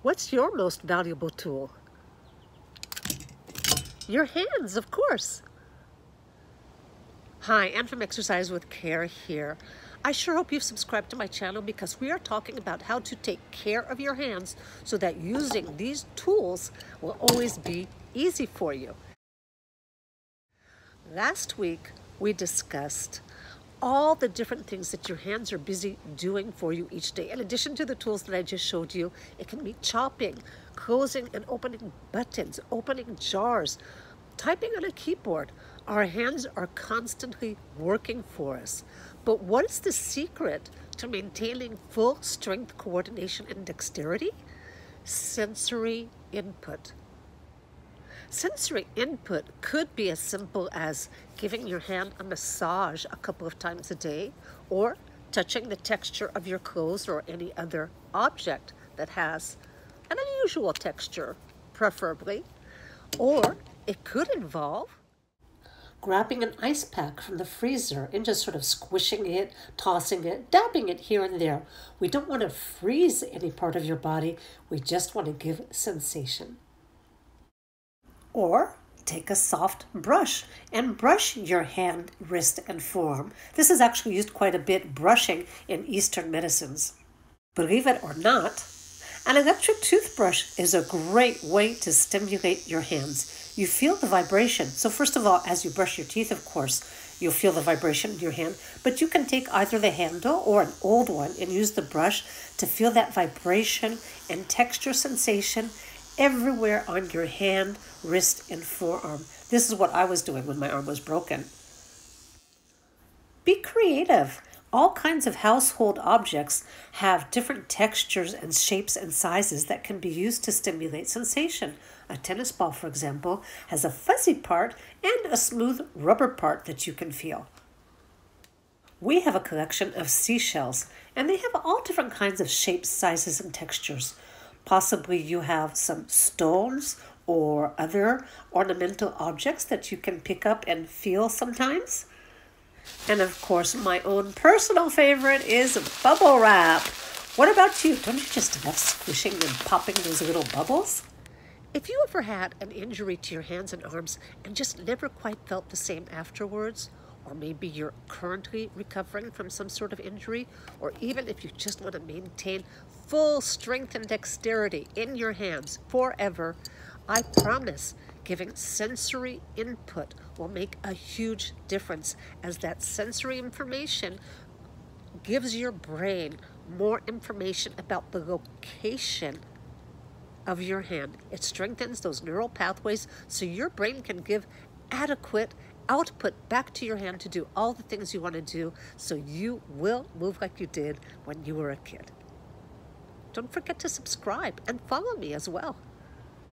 What's your most valuable tool? Your hands, of course. Hi, I'm from Exercise with Care here. I sure hope you've subscribed to my channel because we are talking about how to take care of your hands so that using these tools will always be easy for you. Last week, we discussed all the different things that your hands are busy doing for you each day. In addition to the tools that I just showed you, it can be chopping, closing and opening buttons, opening jars, typing on a keyboard. Our hands are constantly working for us. But what is the secret to maintaining full strength, coordination, and dexterity? Sensory input. Sensory input could be as simple as giving your hand a massage a couple of times a day, or touching the texture of your clothes or any other object that has an unusual texture, preferably. Or it could involve grabbing an ice pack from the freezer and just sort of squishing it, tossing it, dabbing it here and there. We don't want to freeze any part of your body. We just want to give sensation. Or take a soft brush and brush your hand, wrist, and forearm. This is actually used quite a bit, brushing, in Eastern medicines. Believe it or not, an electric toothbrush is a great way to stimulate your hands. You feel the vibration. So first of all, as you brush your teeth, of course, you'll feel the vibration in your hand. But you can take either the handle or an old one and use the brush to feel that vibration and texture sensation everywhere on your hand, wrist, and forearm. This is what I was doing when my arm was broken. Be creative. All kinds of household objects have different textures and shapes and sizes that can be used to stimulate sensation. A tennis ball, for example, has a fuzzy part and a smooth rubber part that you can feel. We have a collection of seashells, and they have all different kinds of shapes, sizes, and textures. Possibly you have some stones or other ornamental objects that you can pick up and feel sometimes. And of course, my own personal favorite is bubble wrap. What about you? Don't you just love squishing and popping those little bubbles? If you ever had an injury to your hands and arms and just never quite felt the same afterwards, or maybe you're currently recovering from some sort of injury, or even if you just want to maintain full strength and dexterity in your hands forever, I promise giving sensory input will make a huge difference, as that sensory information gives your brain more information about the location of your hand. It strengthens those neural pathways so your brain can give adequate output back to your hand to do all the things you want to do, so you will move like you did when you were a kid. Don't forget to subscribe and follow me as well.